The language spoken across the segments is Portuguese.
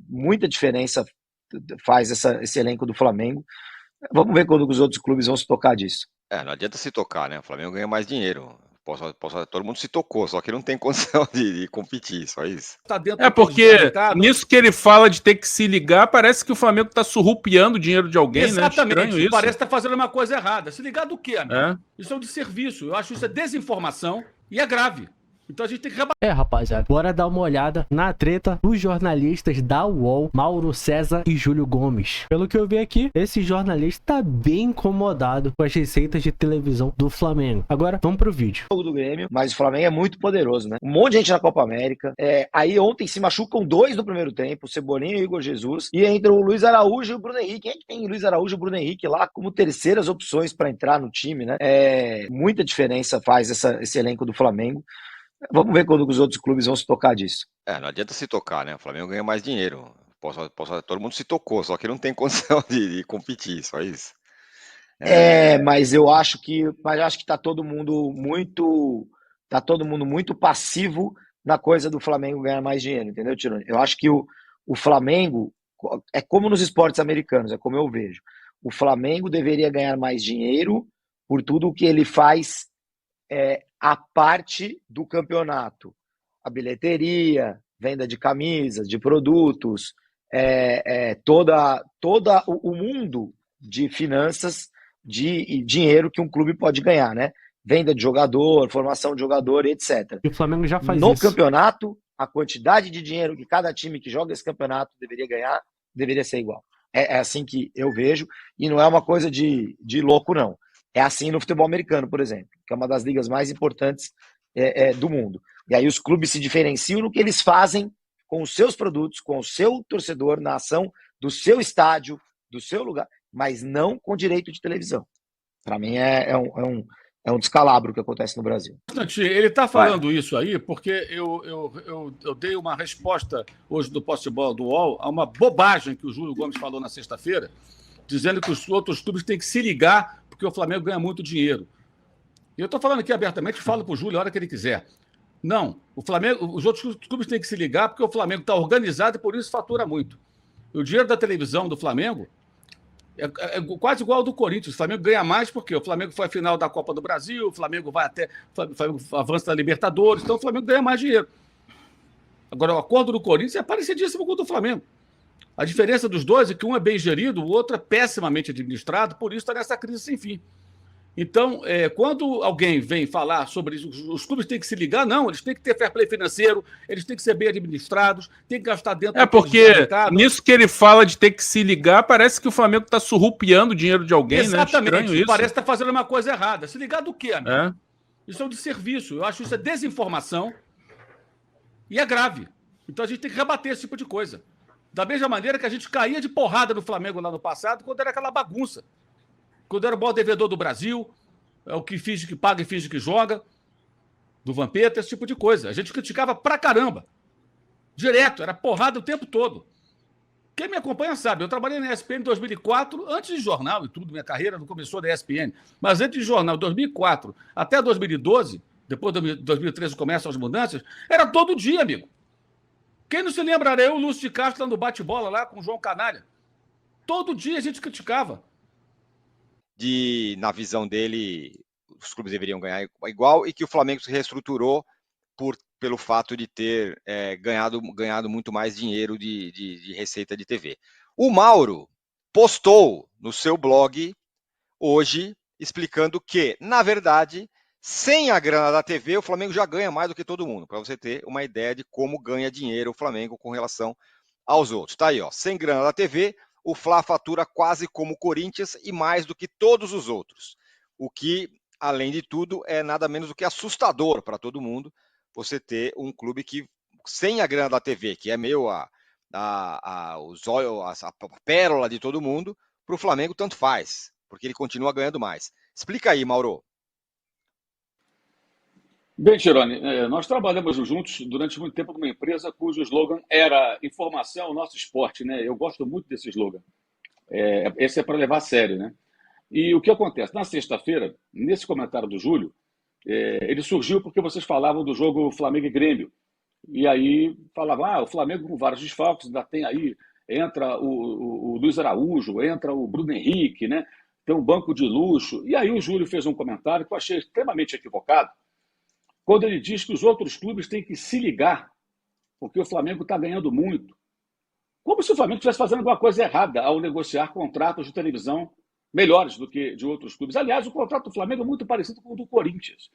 Muita diferença faz esse elenco do Flamengo. Vamos ver quando os outros clubes vão se tocar disso. Não adianta se tocar, né? O Flamengo ganha mais dinheiro. Todo mundo se tocou, só que não tem condição de competir, só isso. Tá dentro porque nisso que ele fala de ter que se ligar, parece que o Flamengo tá surrupiando o dinheiro de alguém, exatamente, né? Estranho isso. Parece que tá fazendo uma coisa errada. Se ligar do quê, amigo? Isso é um desserviço. Eu acho isso é desinformação e é grave. Então a gente tem que rebater. Rapaziada, bora dar uma olhada na treta dos jornalistas da UOL, Mauro César e Júlio Gomes. Pelo que eu vi aqui, esse jornalista tá bem incomodado com as receitas de televisão do Flamengo. Agora, vamos pro vídeo. O jogo do Grêmio, mas o Flamengo é muito poderoso, né? Um monte de gente na Copa América. Aí ontem se machucam 2 no primeiro tempo, o Cebolinha e o Igor Jesus, e entra o Luiz Araújo e o Bruno Henrique. Quem é que tem Luiz Araújo e o Bruno Henrique lá como terceiras opções para entrar no time, né? Muita diferença faz esse elenco do Flamengo. Vamos ver quando os outros clubes vão se tocar disso. Não adianta se tocar, né? O Flamengo ganha mais dinheiro. Todo mundo se tocou, só que não tem condição de competir, só isso. Mas eu acho que tá todo mundo muito passivo na coisa do Flamengo ganhar mais dinheiro, entendeu, Tironi? Eu acho que o Flamengo é como nos esportes americanos, é como eu vejo. O Flamengo deveria ganhar mais dinheiro por tudo o que ele faz a parte do campeonato, a bilheteria, venda de camisas, de produtos, toda o mundo de finanças, de dinheiro que um clube pode ganhar, né? Venda de jogador, formação de jogador, etc. E o Flamengo já faz isso. No campeonato, a quantidade de dinheiro que cada time que joga esse campeonato deveria ganhar, deveria ser igual. É assim que eu vejo, e não é uma coisa de louco, não. É assim no futebol americano, por exemplo, que é uma das ligas mais importantes do mundo. E aí os clubes se diferenciam no que eles fazem com os seus produtos, com o seu torcedor, na ação do seu estádio, do seu lugar, mas não com direito de televisão. Para mim é um descalabro que acontece no Brasil. Ele está falando isso aí porque eu dei uma resposta hoje do post de bola do UOL a uma bobagem que o Júlio Gomes falou na sexta-feira, dizendo que os outros clubes têm que se ligar porque o Flamengo ganha muito dinheiro. E eu estou falando aqui abertamente, falo para o Júlio a hora que ele quiser. Não, os outros clubes têm que se ligar porque o Flamengo está organizado e por isso fatura muito. O dinheiro da televisão do Flamengo é quase igual ao do Corinthians. O Flamengo ganha mais porque o Flamengo foi à final da Copa do Brasil, o Flamengo avança na Libertadores, então o Flamengo ganha mais dinheiro. Agora, o acordo do Corinthians é parecidíssimo com o do Flamengo. A diferença dos dois é que um é bem gerido, o outro é pessimamente administrado, por isso está nessa crise sem fim. Então, quando alguém vem falar sobre isso, os clubes têm que se ligar, não, eles têm que ter fair play financeiro, eles têm que ser bem administrados, têm que gastar dentro do porque nisso que ele fala de ter que se ligar, parece que o Flamengo está surrupiando o dinheiro de alguém, exatamente, né? Estranho isso. Parece que está fazendo uma coisa errada. Se ligar do quê, amigo? Isso é um desserviço. Eu acho isso é desinformação e é grave. Então a gente tem que rebater esse tipo de coisa. Da mesma maneira que a gente caía de porrada no Flamengo lá no passado, quando era aquela bagunça. Quando era o maior devedor do Brasil, é o que finge que paga e finge que joga, do Vampeta, esse tipo de coisa. A gente criticava pra caramba. Direto, era porrada o tempo todo. Quem me acompanha sabe, eu trabalhei na ESPN em 2004, antes de jornal e tudo, minha carreira não começou na ESPN, mas antes de jornal, 2004 até 2012, depois de 2013 começam as mudanças, era todo dia, amigo. Quem não se lembra era eu, o Lúcio de Castro, lá no bate-bola, lá com o João Canalha. Todo dia a gente criticava. Na visão dele, os clubes deveriam ganhar igual e que o Flamengo se reestruturou pelo fato de ter ganhado muito mais dinheiro de receita de TV. O Mauro postou no seu blog hoje explicando que, na verdade, sem a grana da TV, o Flamengo já ganha mais do que todo mundo, para você ter uma ideia de como ganha dinheiro o Flamengo com relação aos outros. Tá aí, ó, sem grana da TV, o Fla fatura quase como o Corinthians e mais do que todos os outros. O que, além de tudo, é nada menos do que assustador para todo mundo, você ter um clube que, sem a grana da TV, que é meio a pérola de todo mundo, para o Flamengo tanto faz, porque ele continua ganhando mais. Explica aí, Mauro. Bem, Tironi, nós trabalhamos juntos durante muito tempo numa empresa cujo slogan era informação, nosso esporte, né? Eu gosto muito desse slogan. Esse é para levar a sério, né? E o que acontece? Na sexta-feira, nesse comentário do Júlio, ele surgiu porque vocês falavam do jogo Flamengo e Grêmio. E aí falava, o Flamengo com vários desfalques, ainda tem aí, entra o Luiz Araújo, entra o Bruno Henrique, né? Tem um banco de luxo. E aí o Júlio fez um comentário que eu achei extremamente equivocado, quando ele diz que os outros clubes têm que se ligar, porque o Flamengo está ganhando muito. Como se o Flamengo estivesse fazendo alguma coisa errada ao negociar contratos de televisão melhores do que de outros clubes. Aliás, o contrato do Flamengo é muito parecido com o do Corinthians.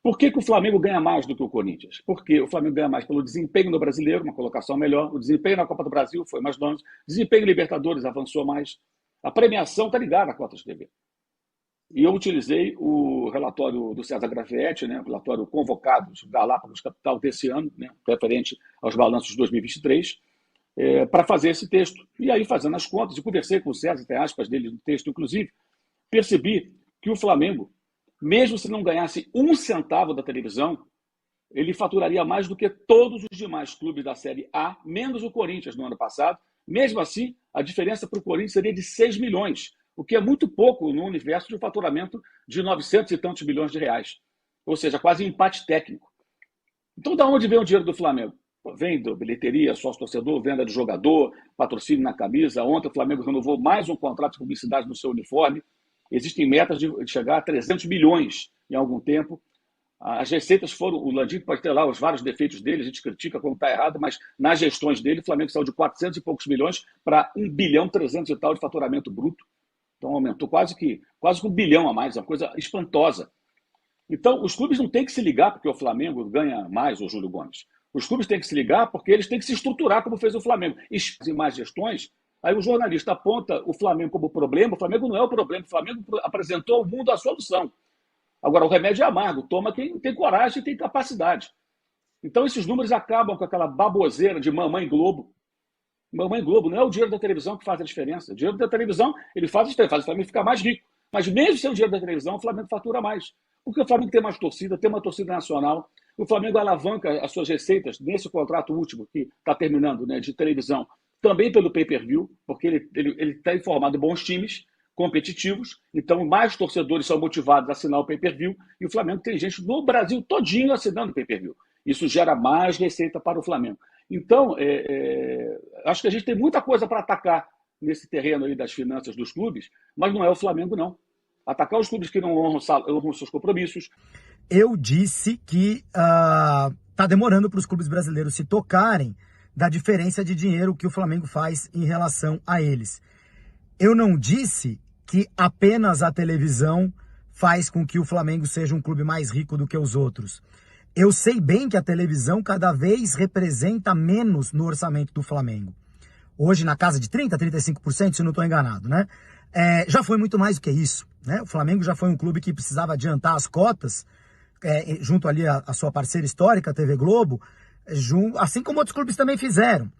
Por que o Flamengo ganha mais do que o Corinthians? Porque o Flamengo ganha mais pelo desempenho no Brasileiro, uma colocação melhor, o desempenho na Copa do Brasil foi mais longe, o desempenho em Libertadores avançou mais, a premiação está ligada à cota de TV. E eu utilizei o relatório do César Graffietti, né, o relatório Convocados Galápagos Capital desse ano, né, referente aos balanços de 2023, para fazer esse texto. E aí, fazendo as contas, e conversei com o César, tem aspas dele no texto, inclusive, percebi que o Flamengo, mesmo se não ganhasse um centavo da televisão, ele faturaria mais do que todos os demais clubes da Série A, menos o Corinthians no ano passado. Mesmo assim, a diferença para o Corinthians seria de 6 milhões, o que é muito pouco no universo de um faturamento de 900 e tantos milhões de reais. Ou seja, quase um empate técnico. Então, da onde vem o dinheiro do Flamengo? Vem da bilheteria, sócio-torcedor, venda de jogador, patrocínio na camisa. Ontem o Flamengo renovou mais um contrato de publicidade no seu uniforme. Existem metas de chegar a 300 milhões em algum tempo. As receitas foram... O Landim pode ter lá os vários defeitos dele, a gente critica como está errado, mas nas gestões dele, o Flamengo saiu de 400 e poucos milhões para 1 bilhão 300 e tal de faturamento bruto. Então aumentou quase que 1 bilhão a mais, uma coisa espantosa. Então, os clubes não têm que se ligar porque o Flamengo ganha mais, o Júlio Gomes. Os clubes têm que se ligar porque eles têm que se estruturar como fez o Flamengo. E mais gestões, aí o jornalista aponta o Flamengo como problema. O Flamengo não é o problema. O Flamengo apresentou ao mundo a solução. Agora, o remédio é amargo. Toma quem tem coragem e tem capacidade. Então, esses números acabam com aquela baboseira de Mamãe Globo. Mamãe Globo não é o dinheiro da televisão que faz a diferença. O dinheiro da televisão, ele faz a diferença, faz o Flamengo ficar mais rico. Mas mesmo sem o dinheiro da televisão, o Flamengo fatura mais. Porque o Flamengo tem mais torcida, tem uma torcida nacional. O Flamengo alavanca as suas receitas nesse contrato último que está terminando, né, de televisão, também pelo pay-per-view, porque ele está informado bons times competitivos, então mais torcedores são motivados a assinar o pay-per-view, e o Flamengo tem gente no Brasil todinho assinando o pay-per-view. Isso gera mais receita para o Flamengo. Então, acho que a gente tem muita coisa para atacar nesse terreno aí das finanças dos clubes, mas não é o Flamengo, não. Atacar os clubes que não honram seus compromissos. Eu disse que está demorando para os clubes brasileiros se tocarem da diferença de dinheiro que o Flamengo faz em relação a eles. Eu não disse que apenas a televisão faz com que o Flamengo seja um clube mais rico do que os outros. Eu sei bem que a televisão cada vez representa menos no orçamento do Flamengo. Hoje na casa de 30%, 35%, se não estou enganado, né? Já foi muito mais do que isso, né? O Flamengo já foi um clube que precisava adiantar as cotas, junto ali a sua parceira histórica, a TV Globo, assim como outros clubes também fizeram.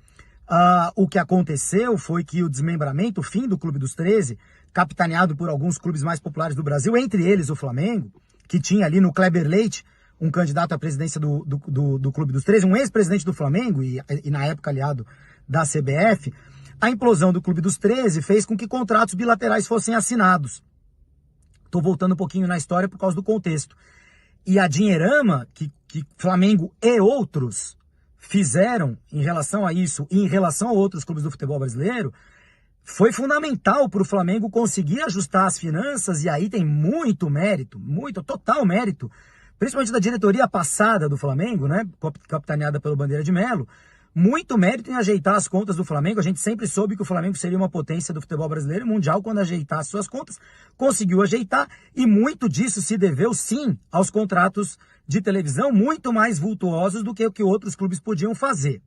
O que aconteceu foi que o desmembramento, o fim do Clube dos 13, capitaneado por alguns clubes mais populares do Brasil, entre eles o Flamengo, que tinha ali no Kleber Leite, um candidato à presidência do Clube dos 13, um ex-presidente do Flamengo e na época aliado da CBF, a implosão do Clube dos 13 fez com que contratos bilaterais fossem assinados. Estou voltando um pouquinho na história por causa do contexto. E a dinheirama que Flamengo e outros fizeram em relação a isso e em relação a outros clubes do futebol brasileiro foi fundamental para o Flamengo conseguir ajustar as finanças, e aí tem muito mérito, total mérito, principalmente da diretoria passada do Flamengo, né, capitaneada pelo Bandeira de Melo, muito mérito em ajeitar as contas do Flamengo. A gente sempre soube que o Flamengo seria uma potência do futebol brasileiro e mundial quando ajeitasse suas contas, conseguiu ajeitar, e muito disso se deveu sim aos contratos de televisão muito mais vultuosos do que o que outros clubes podiam fazer.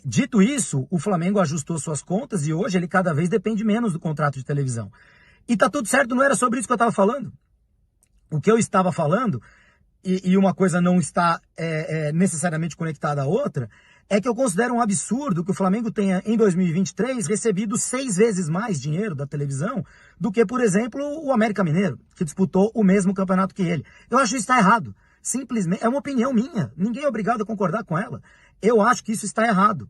Dito isso, o Flamengo ajustou suas contas e hoje ele cada vez depende menos do contrato de televisão. E tá tudo certo, não era sobre isso que eu estava falando. O que eu estava falando, e uma coisa não está necessariamente conectada à outra, é que eu considero um absurdo que o Flamengo tenha, em 2023, recebido 6 vezes mais dinheiro da televisão do que, por exemplo, o América Mineiro, que disputou o mesmo campeonato que ele. Eu acho que isso está errado. Simplesmente, é uma opinião minha. Ninguém é obrigado a concordar com ela. Eu acho que isso está errado.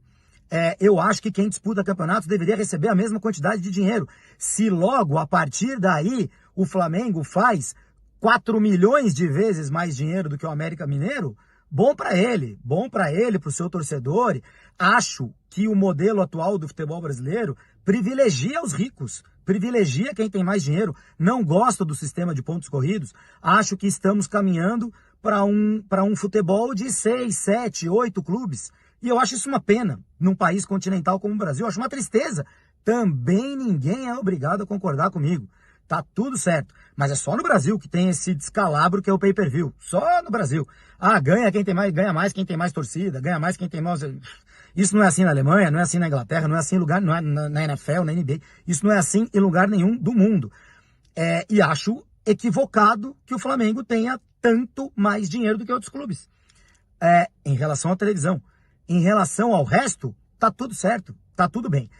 Eu acho que quem disputa campeonatos deveria receber a mesma quantidade de dinheiro. Se logo, a partir daí, o Flamengo faz 4 milhões de vezes mais dinheiro do que o América Mineiro, Bom para ele, para o seu torcedor. Acho que o modelo atual do futebol brasileiro privilegia os ricos, privilegia quem tem mais dinheiro, não gosta do sistema de pontos corridos. Acho que estamos caminhando para um futebol de 6, 7, 8 clubes. E eu acho isso uma pena num país continental como o Brasil. Eu acho uma tristeza. Também ninguém é obrigado a concordar comigo. Tá tudo certo. Mas é só no Brasil que tem esse descalabro que é o pay-per-view. Só no Brasil. Ganha quem tem mais, ganha mais quem tem mais torcida, ganha mais quem tem mais... Isso não é assim na Alemanha, não é assim na Inglaterra, não é assim em lugar, não é na NFL, na NBA. Isso não é assim em lugar nenhum do mundo. E acho equivocado que o Flamengo tenha tanto mais dinheiro do que outros clubes. Em relação à televisão. Em relação ao resto, tá tudo certo, tá tudo bem.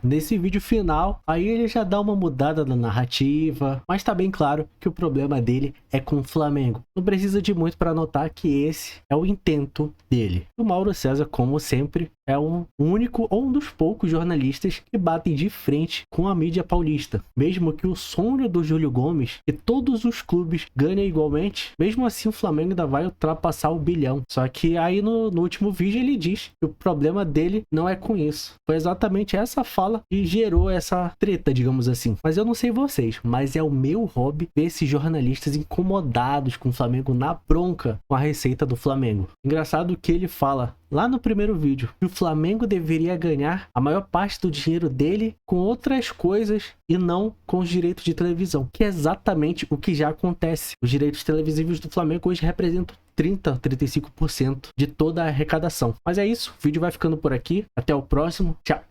Nesse vídeo final, aí ele já dá uma mudada na narrativa, mas tá bem claro que o problema dele é com o Flamengo. Não precisa de muito para notar que esse é o intento dele. O Mauro César, como sempre, é um único ou um dos poucos jornalistas que batem de frente com a mídia paulista. Mesmo que o sonho do Júlio Gomes, que todos os clubes ganhem igualmente, mesmo assim o Flamengo ainda vai ultrapassar o bilhão. Só que aí no último vídeo ele diz que o problema dele não é com isso. Foi exatamente essa fala que gerou essa treta, digamos assim. Mas eu não sei vocês, mas é o meu hobby ver esses jornalistas incomodados com o Flamengo na bronca com a receita do Flamengo. Engraçado que ele fala lá no primeiro vídeo que o Flamengo deveria ganhar a maior parte do dinheiro dele com outras coisas e não com os direitos de televisão, que é exatamente o que já acontece. Os direitos televisivos do Flamengo hoje representam 35% de toda a arrecadação. Mas é isso, o vídeo vai ficando por aqui. Até o próximo. Tchau!